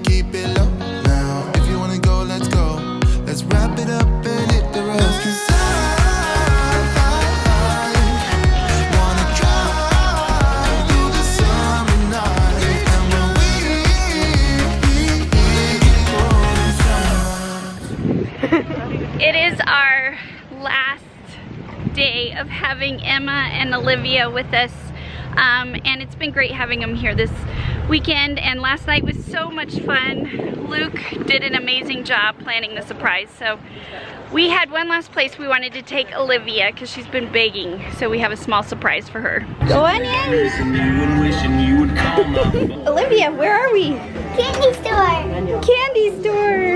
keep it low now. If you wanna go, let's go. Let's wrap it up and hit the road. 'Cause I wanna drive through the summer night. And when we It is our last day of having Emma and Olivia with us, and it's been great having them here this weekend, and last night was so much fun. Luke did an amazing job planning the surprise. So we had one last place we wanted to take Olivia because she's been begging, so we have a small surprise for her. Go on in. Olivia, where are we? Candy store. Candy store.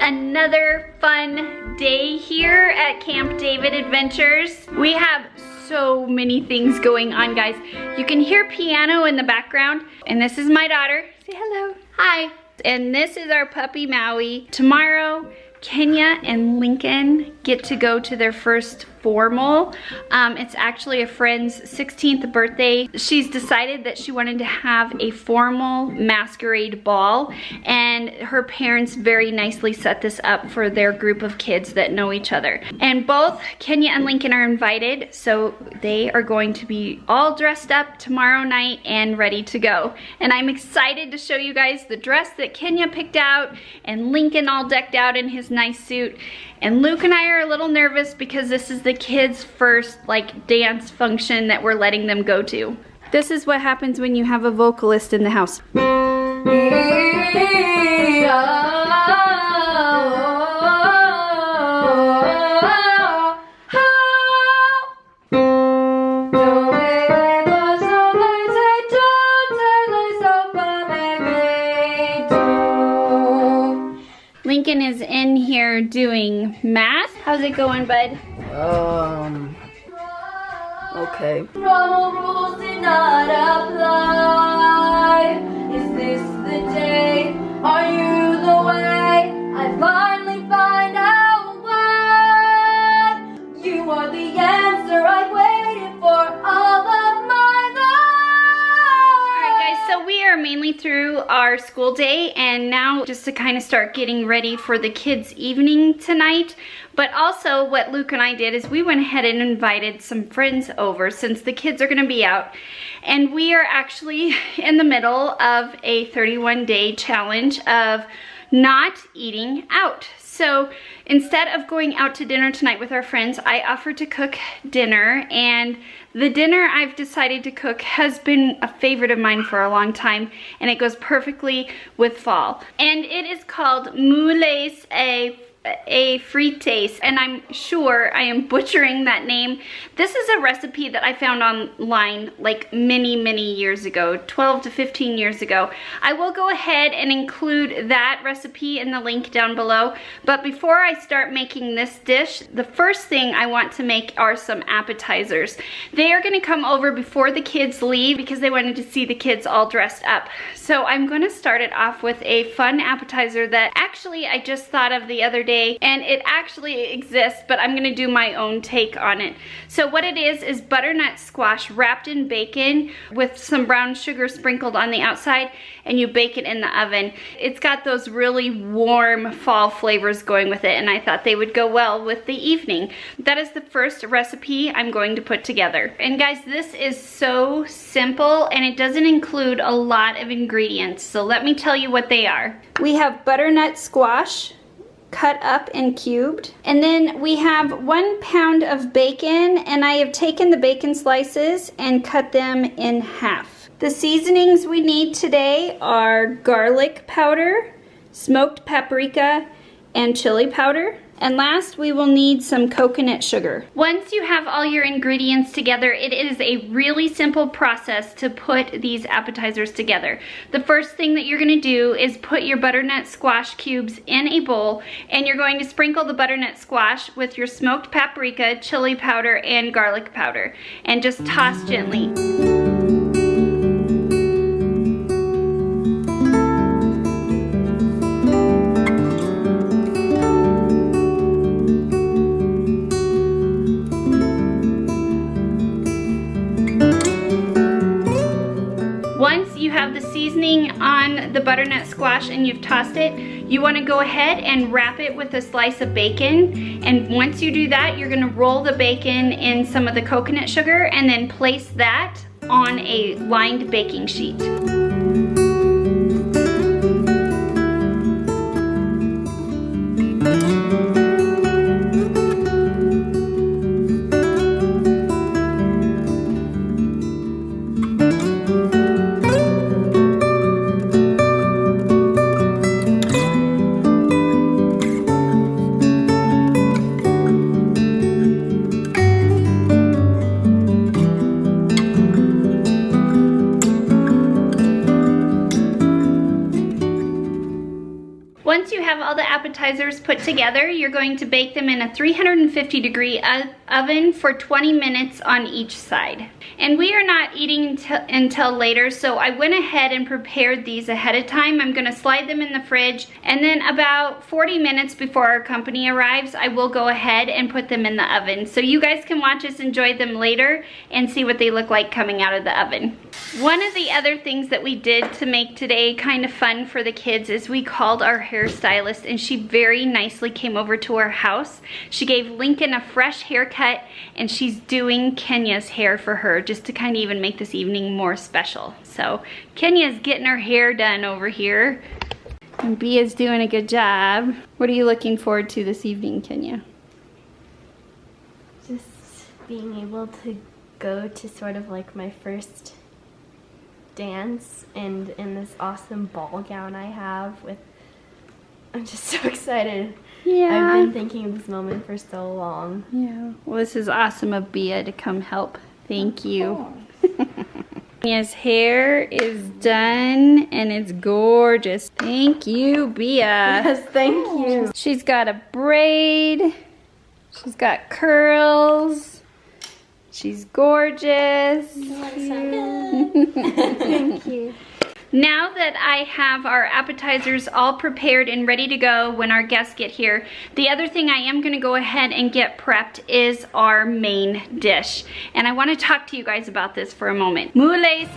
Another fun day here at Camp David Adventures. We have so many things going on, guys. You can hear piano in the background, and this is my daughter. Say hello. Hi. And this is our puppy Maui. Tomorrow, Kenya and Lincoln get to go to their first formal. It's actually a friend's 16th birthday. She's decided that she wanted to have a formal masquerade ball, and her parents very nicely set this up for their group of kids that know each other. And both Kenya and Lincoln are invited, so they are going to be all dressed up tomorrow night and ready to go. And I'm excited to show you guys the dress that Kenya picked out, and Lincoln all decked out in his nice suit. And Luke and I are a little nervous because this is the kids' first like dance function that we're letting them go to. This is what happens when you have a vocalist in the house. Lincoln is in here doing math. How's it going, bud? Okay. Rules did not apply. Is this the day? Are you the way? I finally find out why. You are the answer I've waited for all of my life. Alright guys, so we are mainly through our school day, and now just to kind of start getting ready for the kids' evening tonight. But also what Luke and I did is we went ahead and invited some friends over since the kids are gonna be out. And we are actually in the middle of a 31-day challenge of not eating out. So instead of going out to dinner tonight with our friends, I offered to cook dinner, and the dinner I've decided to cook has been a favorite of mine for a long time, and it goes perfectly with fall. And it is called Mussels a frites, and I'm sure I am butchering that name. This is a recipe that I found online like many years ago, 12 to 15 years ago. I will go ahead and include that recipe in the link down below, but before I start making this dish, the first thing I want to make are some appetizers. They are going to come over before the kids leave because they wanted to see the kids all dressed up. So I'm going to start it off with a fun appetizer that actually I just thought of the other day, and it actually exists, but I'm gonna do my own take on it. So what it is butternut squash wrapped in bacon with some brown sugar sprinkled on the outside, and you bake it in the oven. It's got those really warm fall flavors going with it, and I thought they would go well with the evening. That is the first recipe I'm going to put together. And guys, this is so simple, and it doesn't include a lot of ingredients, so let me tell you what they are. We have butternut squash, cut up and cubed. And then we have 1 pound of bacon, and I have taken the bacon slices and cut them in half. The seasonings we need today are garlic powder, smoked paprika, and chili powder. And last, we will need some coconut sugar. Once you have all your ingredients together, it is a really simple process to put these appetizers together. The first thing that you're gonna do is put your butternut squash cubes in a bowl, and you're going to sprinkle the butternut squash with your smoked paprika, chili powder, and garlic powder, and just toss gently. Once you have the seasoning on the butternut squash and you've tossed it, you want to go ahead and wrap it with a slice of bacon. And once you do that, you're going to roll the bacon in some of the coconut sugar and then place that on a lined baking sheet. Once you have all the appetizers put together, you're going to bake them in a 350-degree oven for 20 minutes on each side. And we are not eating until later, so I went ahead and prepared these ahead of time. I'm gonna slide them in the fridge, and then about 40 minutes before our company arrives, I will go ahead and put them in the oven. So you guys can watch us enjoy them later and see what they look like coming out of the oven. One of the other things that we did to make today kind of fun for the kids is we called our hairstylist, and she very nicely came over to our house. She gave Lincoln a fresh haircut, and she's doing Kenya's hair for her just to kind of even make this evening more special. So Kenya's getting her hair done over here, and Bia's doing a good job. What are you looking forward to this evening, Kenya? Just being able to go to sort of like my first dance and in this awesome ball gown I have with, I'm just so excited. Yeah. I've been thinking of this moment for so long. Yeah. Well, this is awesome of Bia to come help. Thank you. Kenya's hair is done and it's gorgeous. Thank you, Bia. Yes, thank you. She's got a braid. She's got curls. She's gorgeous. Thank you. Now that I have our appetizers all prepared and ready to go when our guests get here, the other thing I am gonna go ahead and get prepped is our main dish. And I wanna talk to you guys about this for a moment. Mussels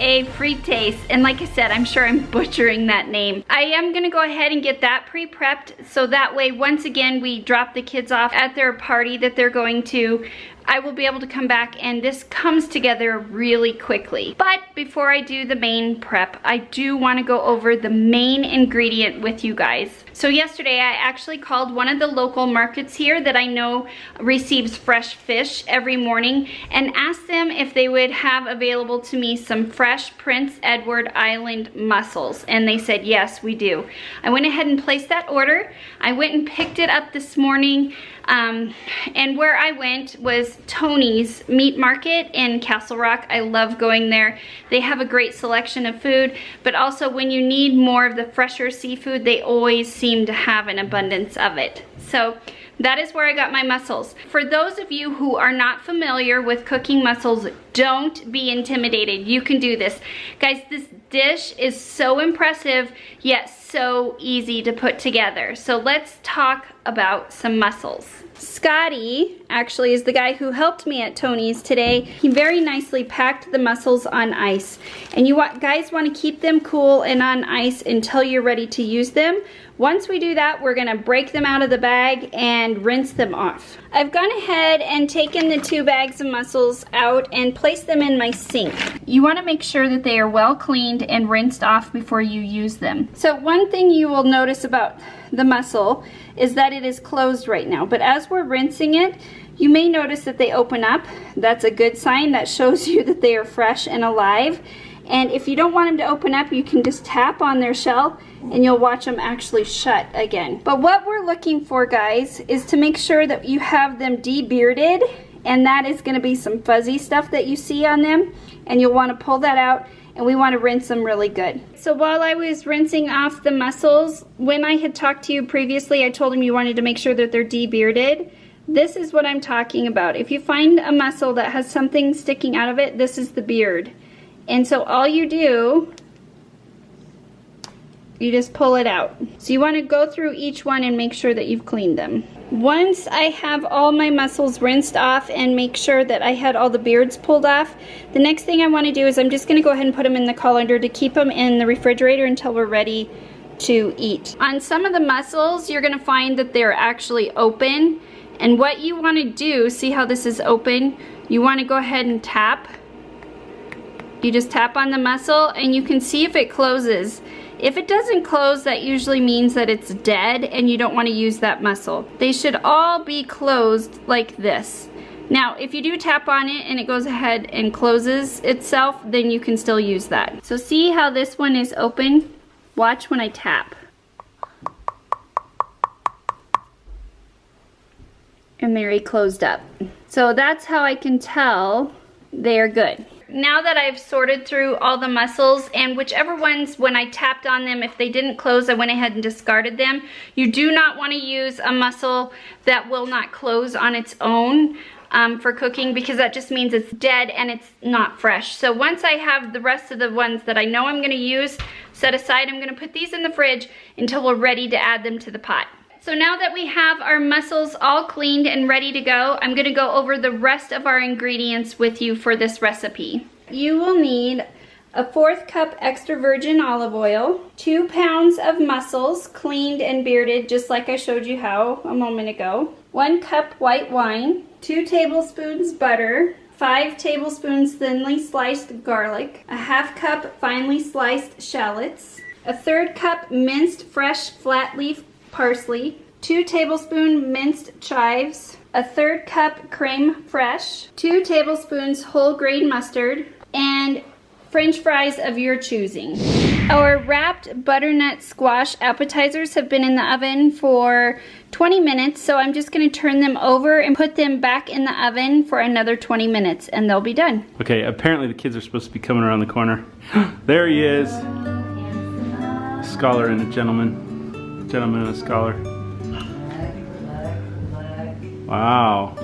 e frites, and like I said, I'm sure I'm butchering that name. I am gonna go ahead and get that pre-prepped so that way, once again, we drop the kids off at their party that they're going to, I will be able to come back and this comes together really quickly. But before I do the main prep, I do want to go over the main ingredient with you guys. So yesterday I actually called one of the local markets here that I know receives fresh fish every morning and asked them if they would have available to me some fresh Prince Edward Island mussels, and they said yes, we do. I went ahead and placed that order. I went and picked it up this morning. And where I went was Tony's Meat Market in Castle Rock. I love going there. They have a great selection of food, but also when you need more of the fresher seafood, they always seem to have an abundance of it. So that is where I got my mussels. For those of you who are not familiar with cooking mussels, don't be intimidated. You can do this. Guys, this dish is so impressive, yet so easy to put together. So let's talk about some mussels. Scotty actually is the guy who helped me at Tony's today. He very nicely packed the mussels on ice. And you guys want to keep them cool and on ice until you're ready to use them. Once we do that, we're gonna break them out of the bag and rinse them off. I've gone ahead and taken the 2 bags of mussels out and placed them in my sink. You wanna make sure that they are well cleaned and rinsed off before you use them. So one thing you will notice about the mussel is that it is closed right now, but as we're rinsing it, you may notice that they open up. That's a good sign. That shows you that they are fresh and alive. And if you don't want them to open up, you can just tap on their shell and you'll watch them actually shut again. But what we're looking for, guys, is to make sure that you have them de-bearded, and that is going to be some fuzzy stuff that you see on them, and you'll want to pull that out, and we want to rinse them really good. So while I was rinsing off the mussels, when I had talked to you previously, I told him you wanted to make sure that they're de-bearded. This is what I'm talking about. If you find a mussel that has something sticking out of it, this is the beard. And so all you do, you just pull it out. So you want to go through each one and make sure that you've cleaned them. Once I have all my mussels rinsed off and make sure that I had all the beards pulled off, the next thing I want to do is I'm just going to go ahead and put them in the colander to keep them in the refrigerator until we're ready to eat. On some of the mussels, you're going to find that they're actually open. And what you want to do, see how this is open? You want to go ahead and tap. You just tap on the mussel and you can see if it closes. If it doesn't close, that usually means that it's dead and you don't want to use that mussel. They should all be closed like this. Now, if you do tap on it and it goes ahead and closes itself, then you can still use that. So see how this one is open? Watch when I tap. And they're closed up. So that's how I can tell they're good. Now that I've sorted through all the mussels, and whichever ones, when I tapped on them, if they didn't close, I went ahead and discarded them. You do not want to use a mussel that will not close on its own for cooking, because that just means it's dead and it's not fresh. So once I have the rest of the ones that I know I'm going to use set aside, I'm going to put these in the fridge until we're ready to add them to the pot. So now that we have our mussels all cleaned and ready to go, I'm gonna go over the rest of our ingredients with you for this recipe. You will need a 1/4 cup extra virgin olive oil, 2 pounds of mussels cleaned and bearded just like I showed you how a moment ago, 1 cup white wine, 2 tablespoons butter, 5 tablespoons thinly sliced garlic, a 1/2 cup finely sliced shallots, a 1/3 cup minced fresh flat leaf parsley, 2 tablespoons minced chives, a 1/3 cup creme fraiche, 2 tablespoons whole grain mustard, and French fries of your choosing. Our wrapped butternut squash appetizers have been in the oven for 20 minutes, so I'm just going to turn them over and put them back in the oven for another 20 minutes, and they'll be done. Okay, apparently the kids are supposed to be coming around the corner. There he is. A scholar and a gentleman. Gentleman and a scholar. Wow.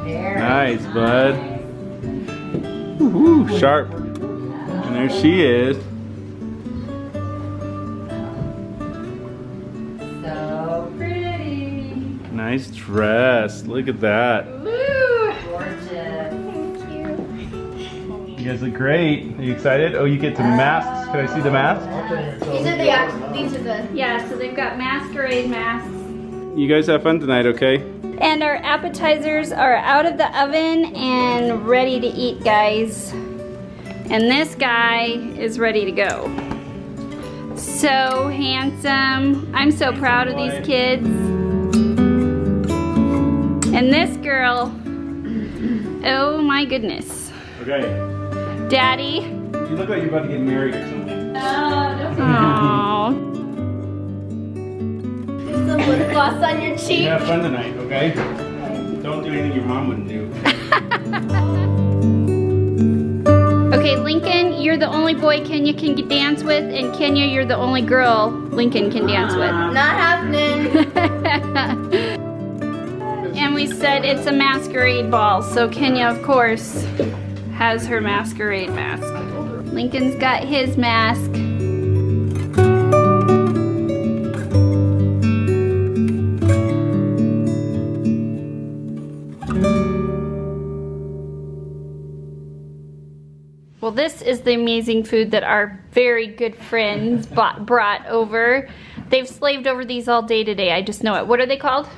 Nice, bud. Woohoo, sharp. And there she is. So pretty. Nice dress. Look at that. Gorgeous. Thank you. You guys look great. Are you excited? Oh, you get to masks. Can I see the masks? These are the Yeah, so they've got masquerade masks. You guys have fun tonight, okay? And our appetizers are out of the oven and ready to eat, guys. And this guy is ready to go. So handsome. I'm so proud of these kids. And this girl, oh my goodness. Okay. Daddy. You look like you're about to get married or something. Aww. some lip gloss on your cheek. You have fun tonight, okay? Don't do anything your mom wouldn't do. Okay, Lincoln, you're the only boy Kenya can dance with, and Kenya, you're the only girl Lincoln can dance with. Not happening. And we said it's a masquerade ball, so Kenya, of course, has her masquerade mask. Lincoln's got his mask. Well, this is the amazing food that our very good friends brought over. They've slaved over these all day today. I just know it. What are they called?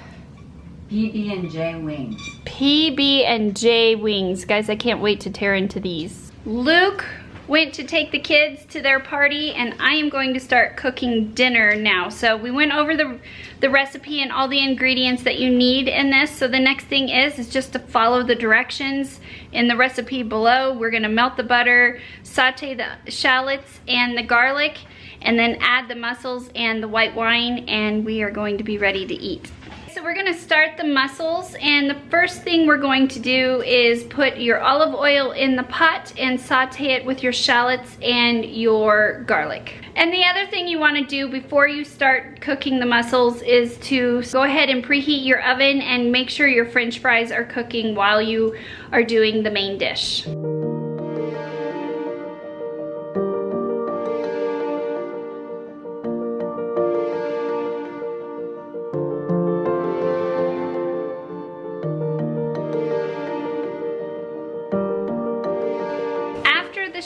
PB&J wings. PB&J wings. Guys, I can't wait to tear into these. Luke went to take the kids to their party, and I am going to start cooking dinner now. So we went over the recipe and all the ingredients that you need in this. So the next thing is just to follow the directions in the recipe below. We're gonna melt the butter, saute the shallots and the garlic, and then add the mussels and the white wine, and we are going to be ready to eat. So we're gonna start the mussels, and the first thing we're going to do is put your olive oil in the pot and saute it with your shallots and your garlic. And the other thing you wanna do before you start cooking the mussels is to go ahead and preheat your oven and make sure your French fries are cooking while you are doing the main dish.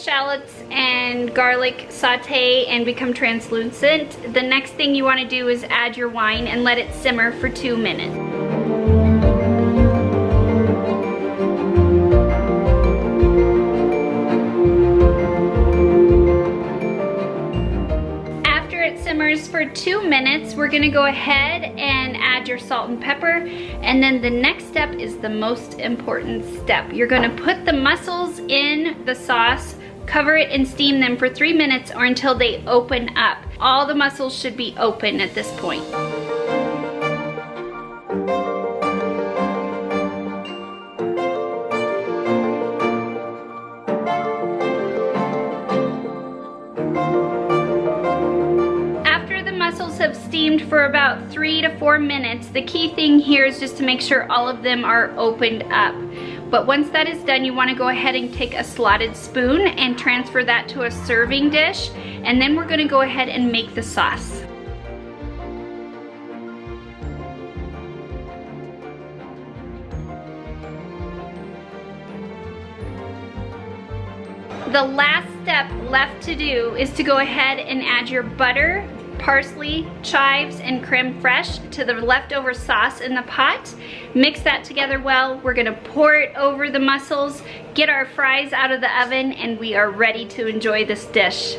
Shallots and garlic saute and become translucent. The next thing you want to do is add your wine and let it simmer for 2 minutes. After it simmers for 2 minutes, we're going to go ahead and add your salt and pepper, and then the next step is the most important step. You're going to put the mussels in the sauce, cover it and steam them for 3 minutes or until they open up. All the mussels should be open at this point. After the mussels have steamed for about 3 to 4 minutes, the key thing here is just to make sure all of them are opened up. But once that is done, you want to go ahead and take a slotted spoon and transfer that to a serving dish. And then we're going to go ahead and make the sauce. The last step left to do is to go ahead and add your butter, parsley, chives, and creme fraiche to the leftover sauce in the pot. Mix that together well. We're gonna pour it over the mussels, get our fries out of the oven, and we are ready to enjoy this dish.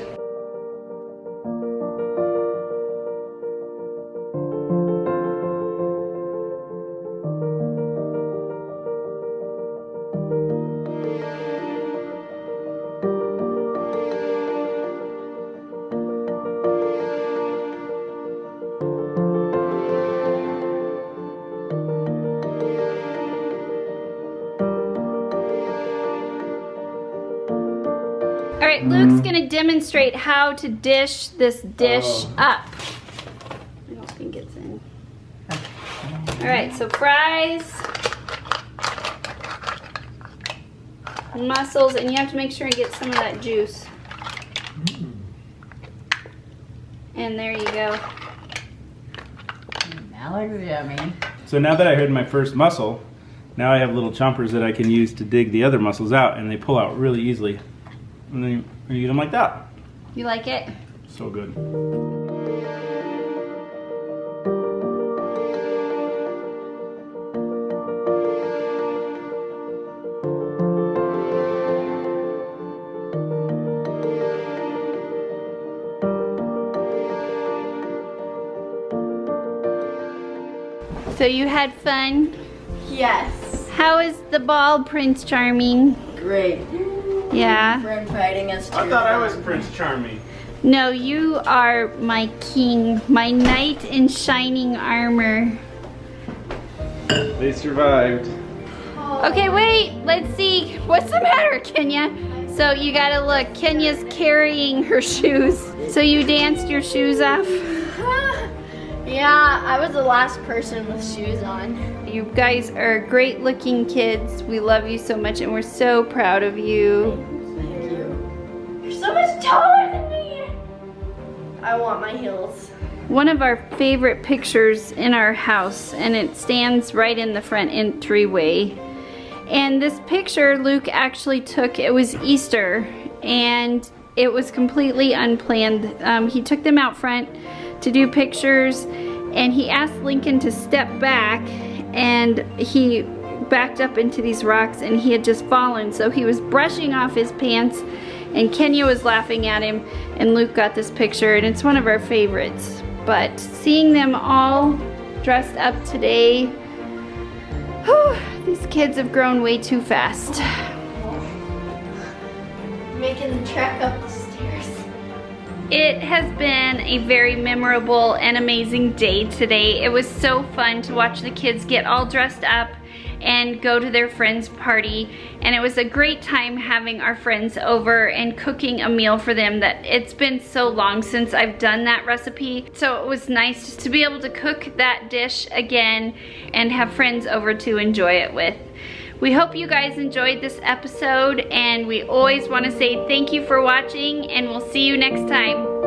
All right, Luke's gonna demonstrate how to dish this dish up. I don't think it's in. All right, so fries, mussels, and you have to make sure you get some of that juice. And there you go. Now it's yummy. So now that I had my first mussel, now I have little chompers that I can use to dig the other mussels out, and they pull out really easily. And then you eat them like that. You like it? So good. So you had fun? Yes. How is the ball, Prince Charming? Great. Yeah. For inviting us to I thought I was Prince Charming. No, you are my king, my knight in shining armor. They survived. Okay, wait, let's see. What's the matter, Kenya? So you gotta look, Kenya's carrying her shoes. So you danced your shoes off? Yeah, I was the last person with shoes on. You guys are great looking kids. We love you so much and we're so proud of you. Thank you. You're so much taller than me. I want my heels. One of our favorite pictures in our house, and it stands right in the front entryway. And this picture Luke actually took, it was Easter, and it was completely unplanned. He took them out front to do pictures, and he asked Lincoln to step back, and he backed up into these rocks and he had just fallen, so he was brushing off his pants, and Kenya was laughing at him, and Luke got this picture, and it's one of our favorites. But seeing them all dressed up today, whew, these kids have grown way too fast. Making the trek up the stairs. It has been a very memorable and amazing day today. It was so fun to watch the kids get all dressed up and go to their friend's party, and it was a great time having our friends over and cooking a meal for them. That it's been so long since I've done that recipe, so it was nice just to be able to cook that dish again and have friends over to enjoy it with. We hope you guys enjoyed this episode, and we always want to say thank you for watching, and we'll see you next time.